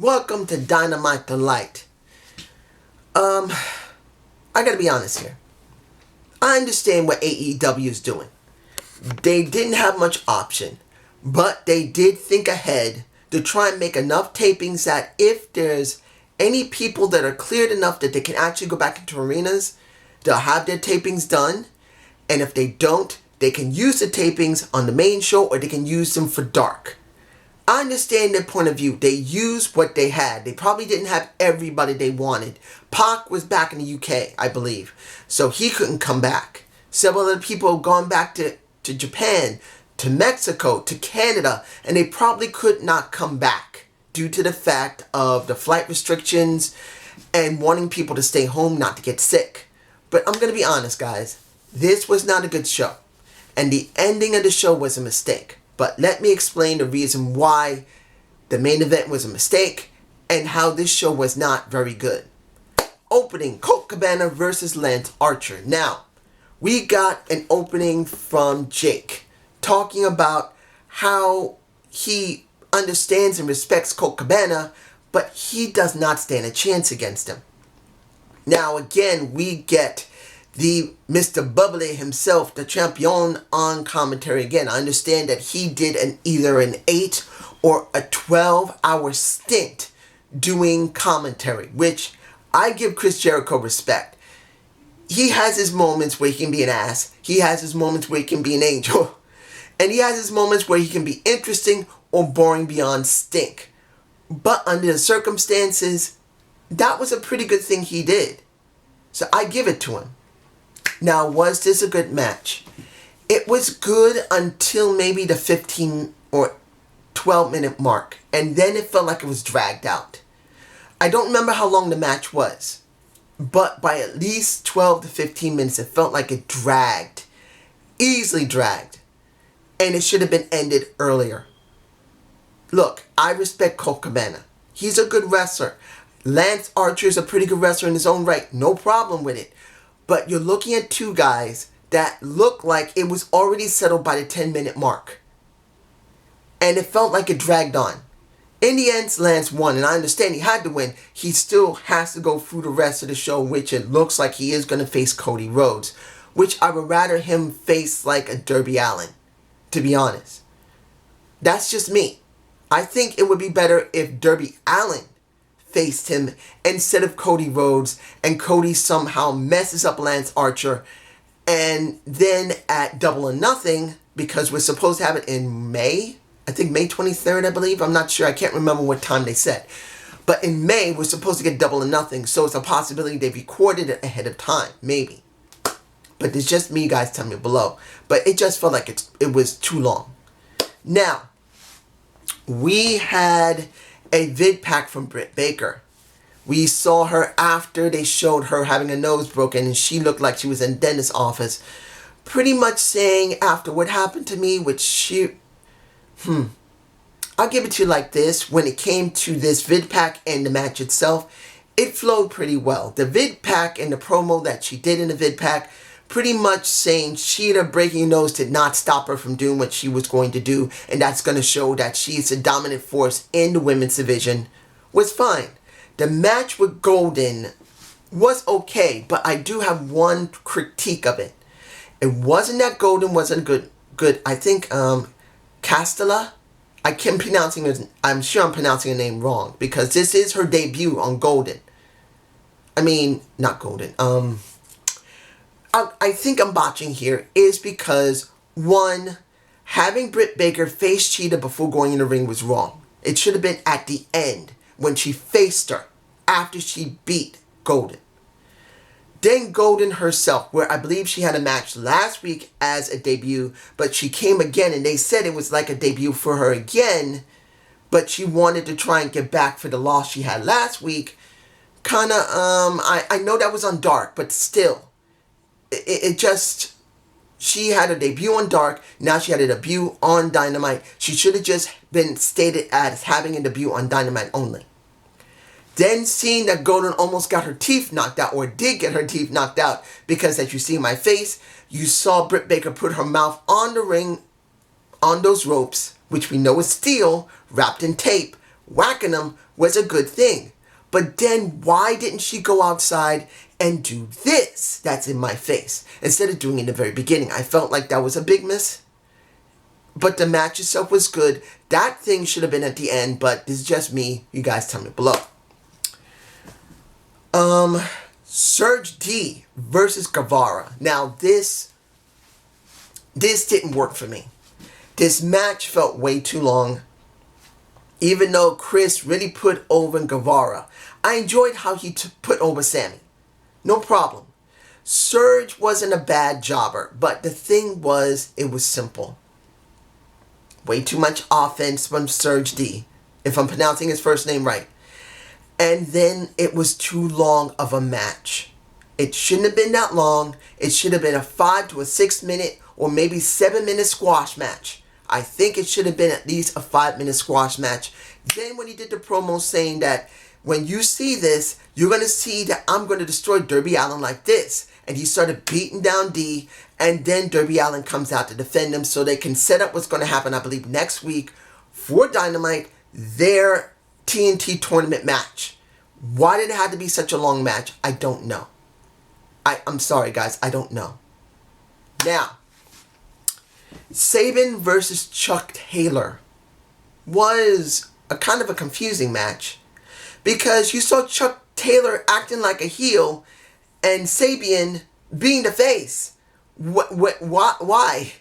Welcome to Dynamite Delight. I gotta be honest here. I understand what AEW is doing. They didn't have much option, but they did think ahead to try and make enough tapings that if there's any people that are cleared enough that they can actually go back into arenas, they'll have their tapings done. And if they don't, they can use the tapings on the main show or they can use them for dark. I understand their point of view. They used what they had. They probably didn't have everybody they wanted. Pac was back in the UK, I believe, so he couldn't come back. Several other people have gone back to Japan, to Mexico, to Canada, and they probably could not come back due to the fact of the flight restrictions and wanting people to stay home, not to get sick. But I'm going to be honest, guys. This was not a good show, and the ending of the show was a mistake. But let me explain the reason why the main event was a mistake and how this show was not very good. Opening, Colt Cabana versus Lance Archer. Now, we got an opening from Jake talking about how he understands and respects Colt Cabana, but he does not stand a chance against him. Now, again, we get the Mr. Bubbly himself, the champion, on commentary again. I understand that he did either an 8 or a 12-hour stint doing commentary, which I give Chris Jericho respect. He has his moments where he can be an ass. He has his moments where he can be an angel. And he has his moments where he can be interesting or boring beyond stink. But under the circumstances, that was a pretty good thing he did. So I give it to him. Now, was this a good match? It was good until maybe the 15 or 12 minute mark. And then it felt like it was dragged out. I don't remember how long the match was. But by at least 12 to 15 minutes, it felt like it dragged. Easily dragged. And it should have been ended earlier. Look, I respect Colt Cabana. He's a good wrestler. Lance Archer is a pretty good wrestler in his own right. No problem with it. But you're looking at two guys that look like it was already settled by the 10-minute mark. And it felt like it dragged on. In the end, Lance won, and I understand he had to win. He still has to go through the rest of the show, which it looks like he is going to face Cody Rhodes, which I would rather him face like a Darby Allin, to be honest. That's just me. I think it would be better if Darby Allin faced him instead of Cody Rhodes, and Cody somehow messes up Lance Archer, and then at Double or Nothing, because we're supposed to have it in May, I think May 23rd, I believe, I'm not sure, I can't remember what time they said, but in May we're supposed to get Double or Nothing, so it's a possibility they recorded it ahead of time, maybe. But it's just me, guys, tell me below. But it just felt like it was too long. Now, we had a vid pack from Britt Baker. We saw her after they showed her having a nose broken, and she looked like she was in a dentist's office, pretty much saying after what happened to me, which she... I'll give it to you like this. When it came to this vid pack and the match itself, it flowed pretty well. The vid pack and the promo that she did in the vid pack, pretty much saying Sheeta breaking her nose did not stop her from doing what she was going to do, and that's going to show that she's a dominant force in the women's division, was fine. The match with Golden was okay, but I do have one critique of it. It wasn't that Golden wasn't good. I think Castella, I'm sure I'm pronouncing her name wrong, because this is her debut on Golden. I mean, not Golden. I think I'm botching here is because, one, Having Britt Baker face Cheetah before going in the ring was wrong. It should have been at the end when she faced her after she beat Golden. Then Golden herself, where I believe she had a match last week as a debut, but she came again and they said it was like a debut for her again, but she wanted to try and get back for the loss she had last week. I know that was on Dark, but still, it just, she had a debut on Dark, now she had a debut on Dynamite. She should have just been stated as having a debut on Dynamite only. Then seeing that Golden almost got her teeth knocked out, or did get her teeth knocked out, because as you see in my face, you saw Britt Baker put her mouth on the ring, on those ropes, which we know is steel, wrapped in tape. Whacking them was a good thing. But then why didn't she go outside and do this that's in my face instead of doing it in the very beginning? I felt like that was a big miss. But the match itself was good. That thing should have been at the end, but this is just me. You guys tell me below. Serge P versus Guevara. Now this didn't work for me. This match felt way too long. Even though Chris really put over Guevara, I enjoyed how he put over Sammy. No problem. Serge wasn't a bad jobber, but the thing was, it was simple. Way too much offense from Serge P, if I'm pronouncing his first name right. And then it was too long of a match. It shouldn't have been that long. It should have been a 5 to a 6 minute or maybe 7 minute squash match. I think it should have been at least a 5-minute squash match. Then when he did the promo saying that when you see this, you're going to see that I'm going to destroy Darby Allin like this. And he started beating down D, and then Darby Allin comes out to defend him so they can set up what's going to happen, I believe, next week for Dynamite, their TNT tournament match. Why did it have to be such a long match? I don't know. I'm sorry, guys. I don't know. Now, Sabin versus Chuck Taylor was a kind of a confusing match because you saw Chuck Taylor acting like a heel and Sabian being the face. Why?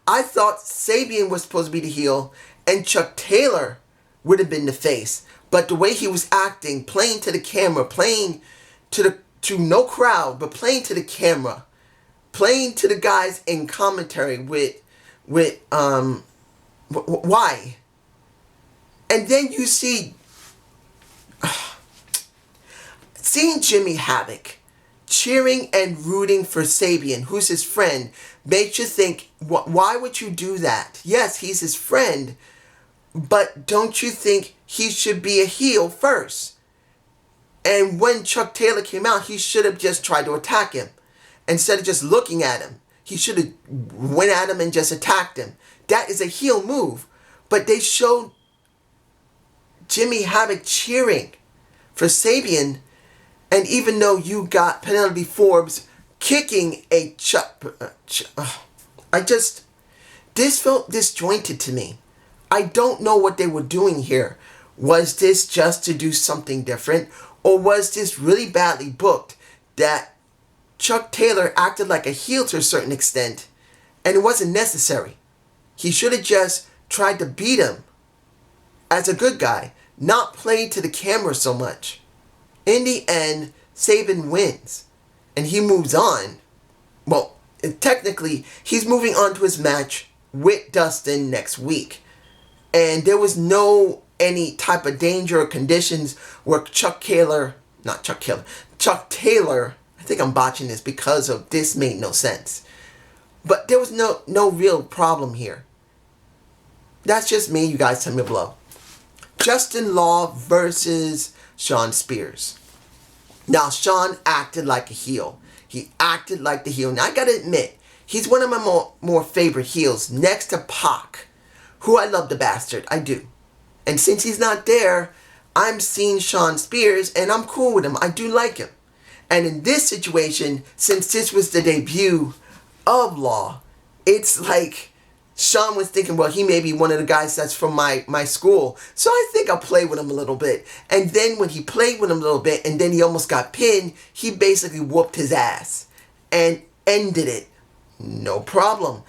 I thought Sabian was supposed to be the heel and Chuck Taylor would have been the face. But the way he was acting, playing to the camera, playing to no crowd, but playing to the camera, playing to the guys in commentary with why? And then you see, seeing Jimmy Havoc cheering and rooting for Sabian, who's his friend, makes you think, why would you do that? Yes, he's his friend, but don't you think he should be a heel first? And when Chuck Taylor came out, he should have just tried to attack him instead of just looking at him. He should have went at him and just attacked him. That is a heel move. But they showed Jimmy Havoc cheering for Sabian. And even though you got Penelope Forbes kicking a this felt disjointed to me. I don't know what they were doing here. Was this just to do something different? Or was this really badly booked that Chuck Taylor acted like a heel to a certain extent and it wasn't necessary? He should have just tried to beat him as a good guy, not play to the camera so much. In the end, Sabin wins and he moves on. Well, technically, he's moving on to his match with Dustin next week. And there was no any type of danger or conditions where Chuck Taylor, I think I'm botching this because of this made no sense. But there was no real problem here. That's just me. You guys tell me below. Justin Law versus Shawn Spears. Now, Shawn acted like a heel. He acted like the heel. Now, I gotta admit, he's one of my more favorite heels next to Pac, who I love the bastard. I do. And since he's not there, I'm seeing Shawn Spears and I'm cool with him. I do like him. And in this situation, since this was the debut of Law, it's like Shawn was thinking, well, he may be one of the guys that's from my school. So I think I'll play with him a little bit. And then when he played with him a little bit and then he almost got pinned, he basically whooped his ass and ended it. No problem.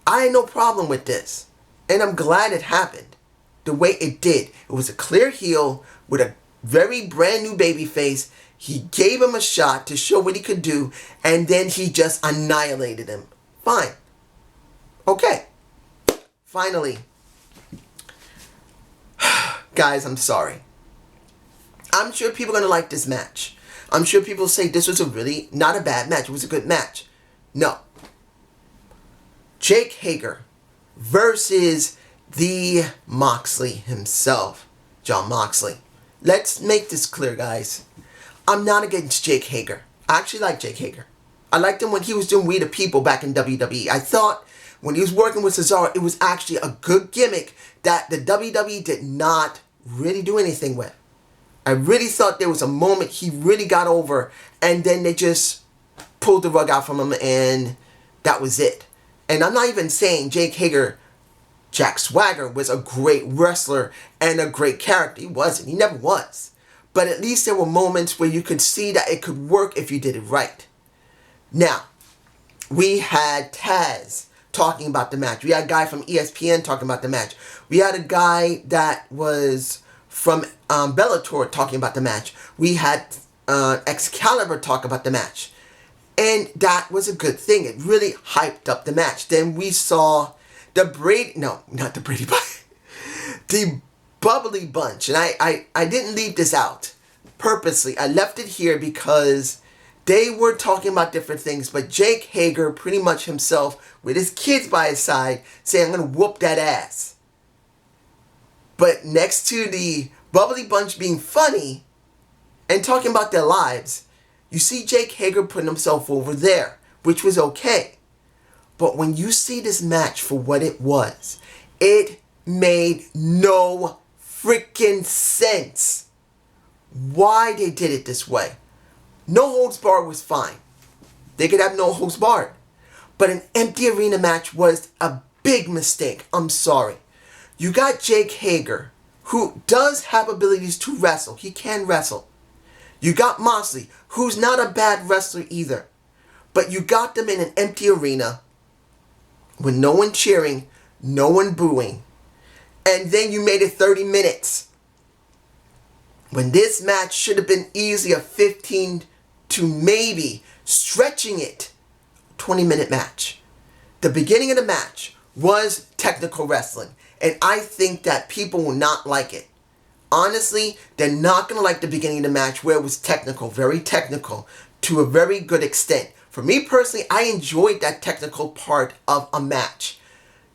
I had no problem with this. And I'm glad it happened the way it did. It was a clear heel with a very brand new baby face. He gave him a shot to show what he could do, and then he just annihilated him. Fine. Okay. Finally. Guys, I'm sorry. I'm sure people are going to like this match. I'm sure people say this was a really not a bad match. It was a good match. No. Jake Hager versus the Moxley himself, Jon Moxley. Let's make this clear, guys. I'm not against Jake Hager. I actually like Jake Hager. I liked him when he was doing We the People back in WWE. I thought when he was working with Cesaro, it was actually a good gimmick that the WWE did not really do anything with. I really thought there was a moment he really got over, and then they just pulled the rug out from him, and that was it. And I'm not even saying Jake Hager, Jack Swagger, was a great wrestler and a great character. He wasn't. He never was. But at least there were moments where you could see that it could work if you did it right. Now, we had Taz talking about the match. We had a guy from ESPN talking about the match. We had a guy that was from Bellator talking about the match. We had Excalibur talk about the match. And that was a good thing. It really hyped up the match. Then we saw the the Bubbly Bunch. And I didn't leave this out purposely. I left it here because they were talking about different things. But Jake Hager, pretty much himself, with his kids by his side, saying, I'm going to whoop that ass. But next to the Bubbly Bunch being funny and talking about their lives, you see Jake Hager putting himself over there, which was okay. But when you see this match for what it was, it made no freaking sense why they did it this way. No holds barred was fine. They could have no holds barred. But an empty arena match was a big mistake. I'm sorry. You got Jake Hager, who does have abilities to wrestle. He can wrestle. You got Moxley, who's not a bad wrestler either. But you got them in an empty arena with no one cheering, no one booing. And then you made it 30 minutes. When this match should have been easily a 15 to maybe stretching it 20-minute match. The beginning of the match was technical wrestling. And I think that people will not like it. Honestly, they're not going to like the beginning of the match where it was technical, very technical, to a very good extent. For me personally, I enjoyed that technical part of a match.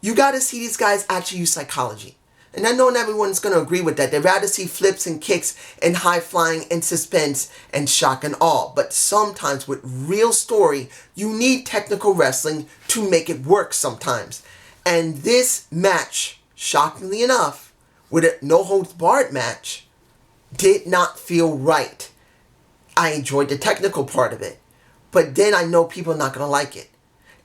You got to see these guys actually use psychology. And I know not everyone's going to agree with that. They'd rather see flips and kicks and high flying and suspense and shock and awe. But sometimes with real story, you need technical wrestling to make it work sometimes. And this match, shockingly enough, with a no-holds-barred match, did not feel right. I enjoyed the technical part of it. But then I know people are not going to like it.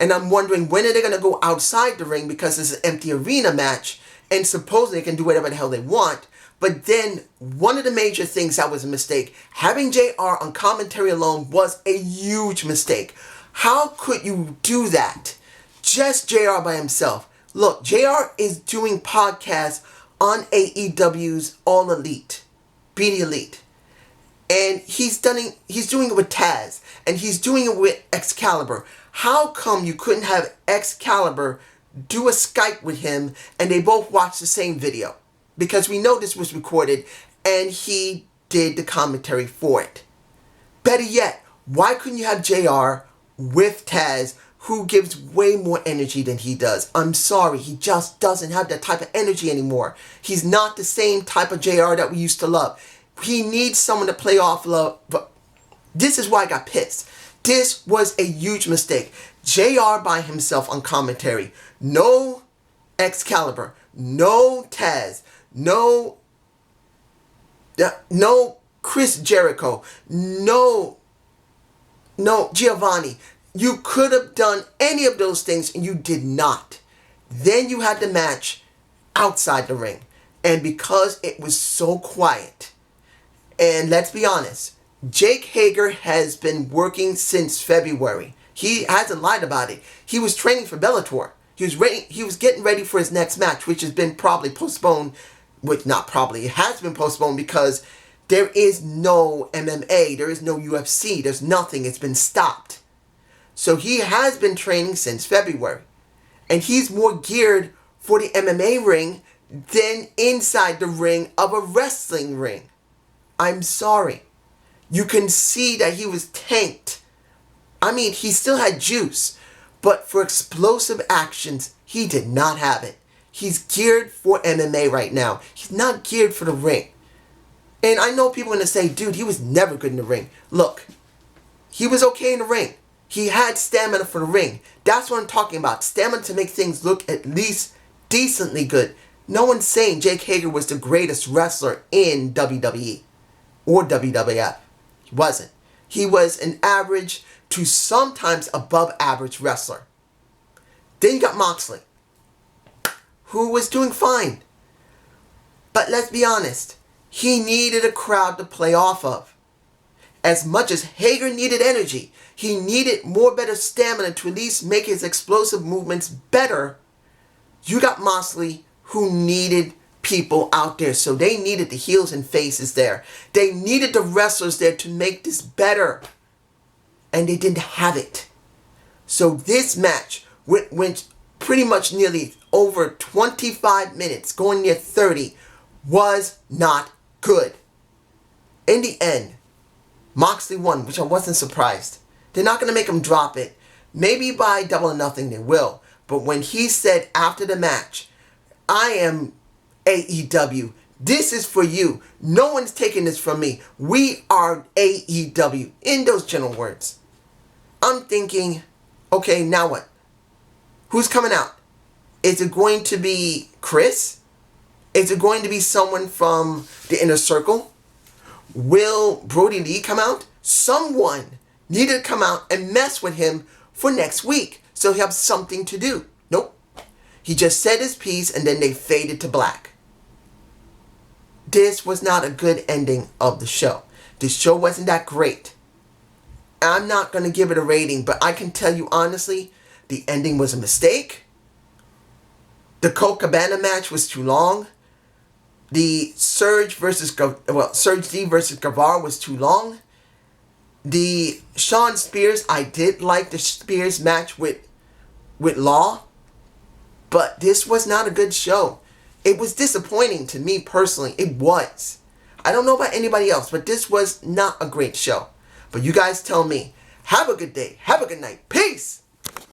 And I'm wondering, when are they going to go outside the ring because it's an empty arena match and supposedly they can do whatever the hell they want. But then, one of the major things that was a mistake, having JR on commentary alone was a huge mistake. How could you do that? Just JR by himself. Look, JR is doing podcasts on AEW's All Elite, Be the Elite. And he's doing it with Taz. And he's doing it with Excalibur. How come you couldn't have Excalibur do a Skype with him and they both watch the same video? Because we know this was recorded and he did the commentary for it. Better yet, why couldn't you have JR with Taz, who gives way more energy than he does? I'm sorry, he just doesn't have that type of energy anymore. He's not the same type of JR that we used to love. He needs someone to play off love. But this is why I got pissed. This was a huge mistake. JR by himself on commentary. No Excalibur. No Taz. No Chris Jericho. No Giovanni. You could have done any of those things and you did not. Then you had the match outside the ring. And because it was so quiet, and let's be honest, Jake Hager has been working since February. He hasn't lied about it. He was training for Bellator. He was ready. He was getting ready for his next match, which has been probably postponed. Not probably. It has been postponed because there is no MMA. There is no UFC. There's nothing. It's been stopped. So he has been training since February. And he's more geared for the MMA ring than inside the ring of a wrestling ring. I'm sorry. You can see that he was tanked. I mean, he still had juice. But for explosive actions, he did not have it. He's geared for MMA right now. He's not geared for the ring. And I know people are going to say, dude, he was never good in the ring. Look, he was okay in the ring. He had stamina for the ring. That's what I'm talking about. Stamina to make things look at least decently good. No one's saying Jake Hager was the greatest wrestler in WWE or WWF. He wasn't. He was an average to sometimes above average wrestler. Then you got Moxley, who was doing fine. But let's be honest, he needed a crowd to play off of. As much as Hager needed energy, he needed more better stamina to at least make his explosive movements better. You got Moxley, who needed people out there. So they needed the heels and faces there. They needed the wrestlers there to make this better. And they didn't have it. So this match went pretty much nearly over 25 minutes, going near 30, was not good. In the end, Moxley won, which I wasn't surprised. They're not going to make him drop it. Maybe by Double or Nothing they will. But when he said after the match, I am AEW. This is for you. No one's taking this from me. We are AEW. In those general words. I'm thinking, okay, now what? Who's coming out? Is it going to be Chris? Is it going to be someone from the Inner Circle? Will Brody Lee come out? Someone needed to come out and mess with him for next week so he'll have something to do. Nope. He just said his piece and then they faded to black. This was not a good ending of the show. The show wasn't that great. I'm not going to give it a rating, but I can tell you honestly, the ending was a mistake. The Colt Cabana match was too long. The Serge D versus Guevara was too long. The Shawn Spears, I did like the Spears match with Law, but this was not a good show. It was disappointing to me personally. It was. I don't know about anybody else, but this was not a great show. But you guys tell me. Have a good day. Have a good night. Peace.